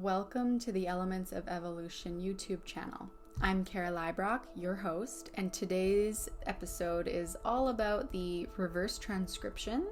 Welcome to the Elements of Evolution YouTube channel. I'm Kara Leibrock, your host, and today's episode is all about the reverse transcription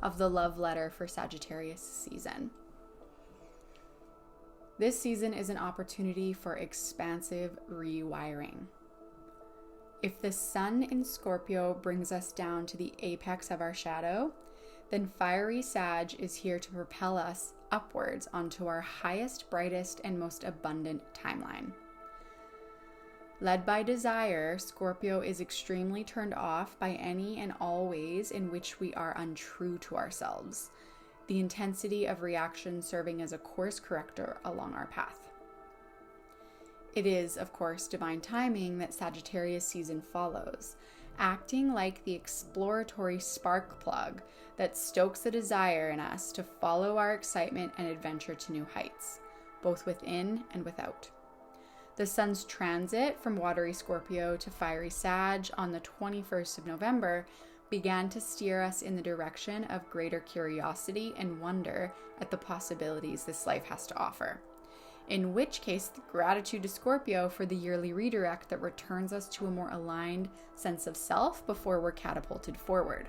of the love letter for Sagittarius season. This season is an opportunity for expansive rewiring. If the sun in Scorpio brings us down to the apex of our shadow, then fiery Sag is here to propel us upwards onto our highest, brightest, and most abundant timeline. Led by desire, Scorpio is extremely turned off by any and all ways in which we are untrue to ourselves, the intensity of reaction serving as a course corrector along our path. It is, of course, divine timing that Sagittarius season follows, acting like the exploratory spark plug that stokes the desire in us to follow our excitement and adventure to new heights, both within and without. The sun's transit from watery Scorpio to fiery Sag on the 21st of November began to steer us in the direction of greater curiosity and wonder at the possibilities this life has to offer. In which case, gratitude to Scorpio for the yearly redirect that returns us to a more aligned sense of self before we're catapulted forward.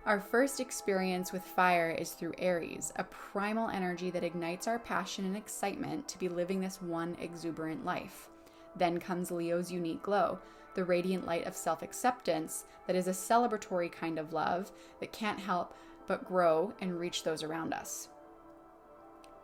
Our first experience with fire is through Aries, a primal energy that ignites our passion and excitement to be living this one exuberant life. Then comes Leo's unique glow, the radiant light of self-acceptance that is a celebratory kind of love that can't help but grow and reach those around us.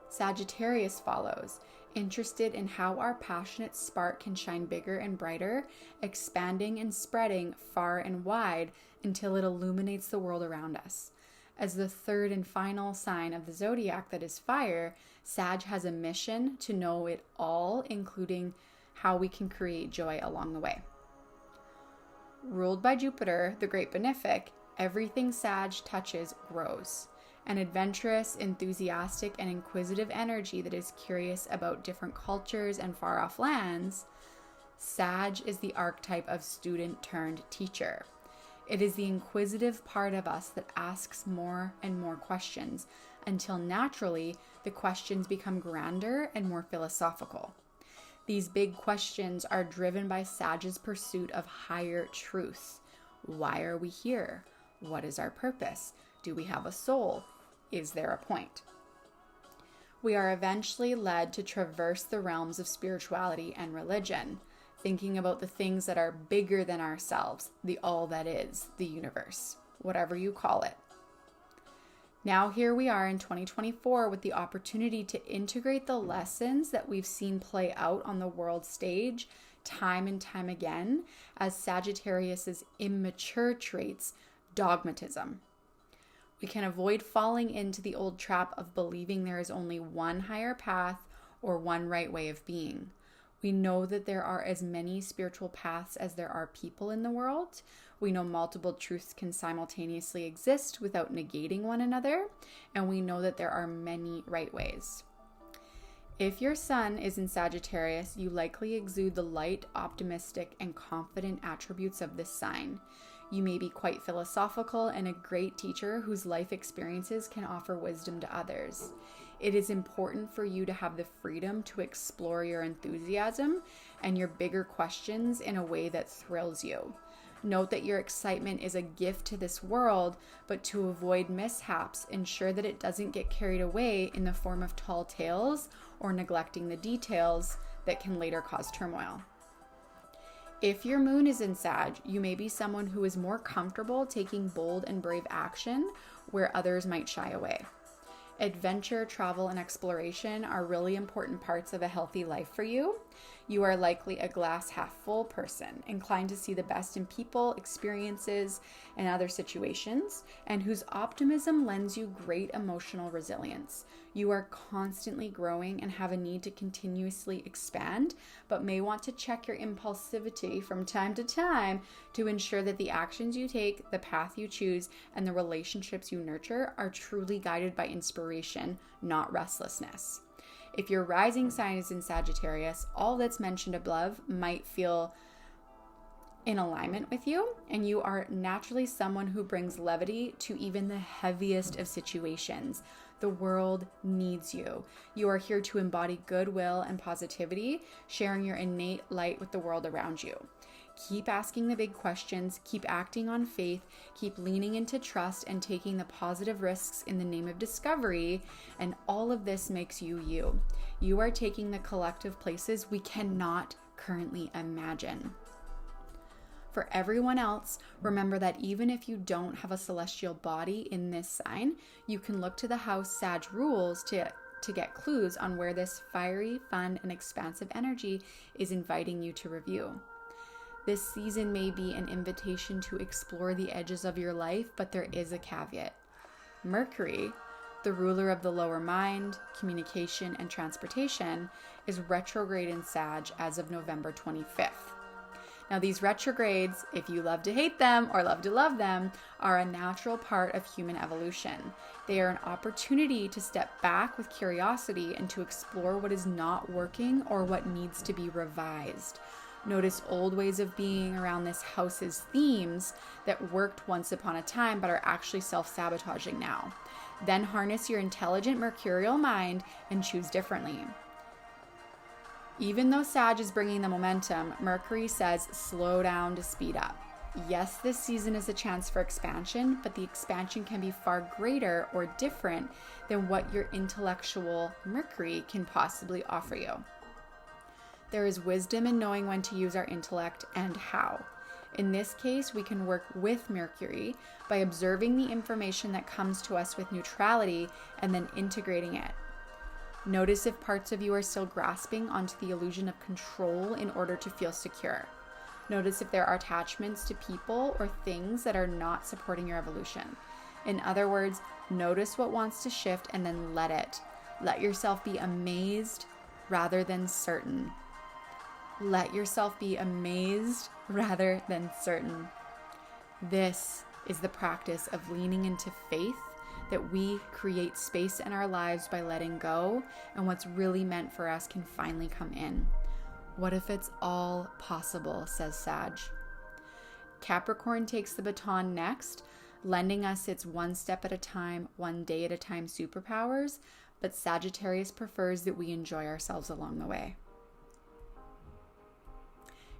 Sagittarius follows, interested in how our passionate spark can shine bigger and brighter, expanding and spreading far and wide until it illuminates the world around us. As the third and final sign of the zodiac that is fire, Sag has a mission to know it all, including how we can create joy along the way. Ruled by Jupiter, the great benefic, everything Sag touches grows. An adventurous, enthusiastic, and inquisitive energy that is curious about different cultures and far-off lands, Sag is the archetype of student turned teacher. It is the inquisitive part of us that asks more and more questions until naturally the questions become grander and more philosophical. These big questions are driven by Sag's pursuit of higher truth. Why are we here? What is our purpose? Do we have a soul? Is there a point? We are eventually led to traverse the realms of spirituality and religion, thinking about the things that are bigger than ourselves, the all that is, the universe, whatever you call it. Now here we are in 2024 with the opportunity to integrate the lessons that we've seen play out on the world stage time and time again as Sagittarius's immature traits, dogmatism. We can avoid falling into the old trap of believing there is only one higher path or one right way of being. We know that there are as many spiritual paths as there are people in the world. We know multiple truths can simultaneously exist without negating one another, and we know that there are many right ways. If your sun is in Sagittarius, you likely exude the light, optimistic, and confident attributes of this sign. You may be quite philosophical and a great teacher whose life experiences can offer wisdom to others. It is important for you to have the freedom to explore your enthusiasm and your bigger questions in a way that thrills you. Note that your excitement is a gift to this world, but to avoid mishaps, ensure that it doesn't get carried away in the form of tall tales or neglecting the details that can later cause turmoil. If your moon is in Sag, you may be someone who is more comfortable taking bold and brave action where others might shy away. Adventure, travel, and exploration are really important parts of a healthy life for you. You are likely a glass half full person, inclined to see the best in people, experiences, and other situations, and whose optimism lends you great emotional resilience. You are constantly growing and have a need to continuously expand, but may want to check your impulsivity from time to time to ensure that the actions you take, the path you choose, and the relationships you nurture are truly guided by inspiration, not restlessness. If your rising sign is in Sagittarius, all that's mentioned above might feel in alignment with you, and you are naturally someone who brings levity to even the heaviest of situations. The world needs you. You are here to embody goodwill and positivity, sharing your innate light with the world around you. Keep asking the big questions, keep acting on faith, keep leaning into trust and taking the positive risks in the name of discovery, and all of this makes you you. You are taking the collective places we cannot currently imagine. For everyone else, remember that even if you don't have a celestial body in this sign, you can look to the house Sag rules to get clues on where this fiery, fun, and expansive energy is inviting you to review. This season may be an invitation to explore the edges of your life, but there is a caveat. Mercury, the ruler of the lower mind, communication, and transportation, is retrograde in Sag as of November 25th. Now, these retrogrades, if you love to hate them or love to love them, are a natural part of human evolution. They are an opportunity to step back with curiosity and to explore what is not working or what needs to be revised. Notice old ways of being around this house's themes that worked once upon a time but are actually self-sabotaging now. Then harness your intelligent mercurial mind and choose differently. Even though Sag is bringing the momentum, Mercury says slow down to speed up. Yes, this season is a chance for expansion, but the expansion can be far greater or different than what your intellectual Mercury can possibly offer you. There is wisdom in knowing when to use our intellect and how. In this case, we can work with Mercury by observing the information that comes to us with neutrality and then integrating it. Notice if parts of you are still grasping onto the illusion of control in order to feel secure. Notice if there are attachments to people or things that are not supporting your evolution. In other words, notice what wants to shift and then let it. Let yourself be amazed rather than certain. Let yourself be amazed rather than certain. This is the practice of leaning into faith, that we create space in our lives by letting go, and what's really meant for us can finally come in. What if it's all possible, says Sag. Capricorn takes the baton next, lending us its one step at a time, one day at a time superpowers, but Sagittarius prefers that we enjoy ourselves along the way.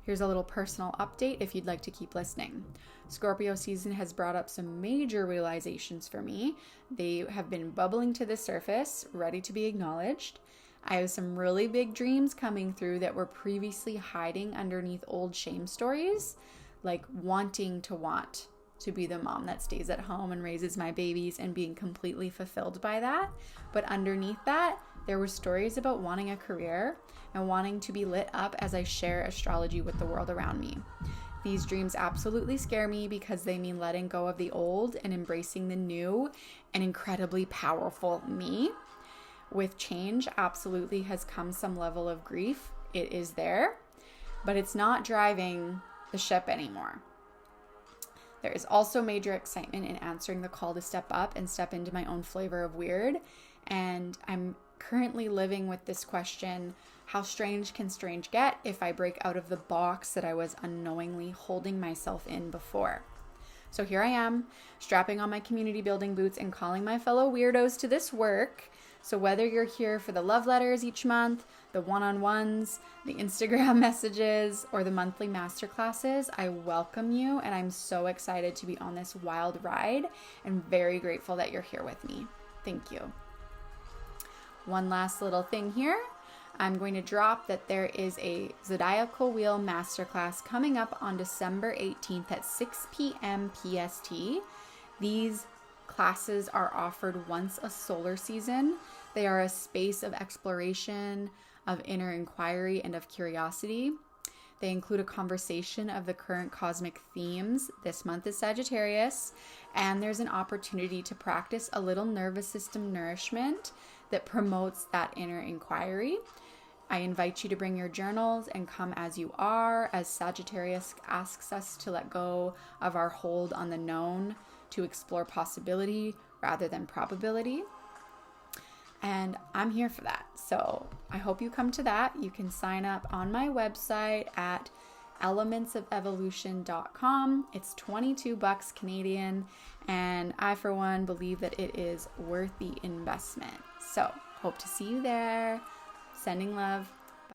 Here's a little personal update if you'd like to keep listening. Scorpio season has brought up some major realizations for me. They have been bubbling to the surface, ready to be acknowledged. I have some really big dreams coming through that were previously hiding underneath old shame stories, like wanting to be the mom that stays at home and raises my babies and being completely fulfilled by that. But underneath that, there were stories about wanting a career and wanting to be lit up as I share astrology with the world around me. These dreams absolutely scare me because they mean letting go of the old and embracing the new and incredibly powerful me. With change, absolutely has come some level of grief. It is there, but it's not driving the ship anymore. There is also major excitement in answering the call to step up and step into my own flavor of weird. And I'm currently living with this question: how strange can strange get if I break out of the box that I was unknowingly holding myself in before? So here I am, strapping on my community building boots and calling my fellow weirdos to this work. So whether you're here for the love letters each month, the one-on-ones, the Instagram messages, or the monthly masterclasses, I welcome you, and I'm so excited to be on this wild ride and very grateful that you're here with me. Thank you. One last little thing here. I'm going to drop that there is a Zodiacal Wheel Masterclass coming up on December 18th at 6 p.m. PST. These classes are offered once a solar season. They are a space of exploration, of inner inquiry, and of curiosity. They include a conversation of the current cosmic themes. This month is Sagittarius, and there's an opportunity to practice a little nervous system nourishment that promotes that inner inquiry. I invite you to bring your journals and come as you are, as Sagittarius asks us to let go of our hold on the known, to explore possibility rather than probability. And I'm here for that. So I hope you come to that. You can sign up on my website at elementsofevolution.com. It's $22 Canadian, And I, for one, believe that it is worth the investment. So, hope to see you there. Sending love.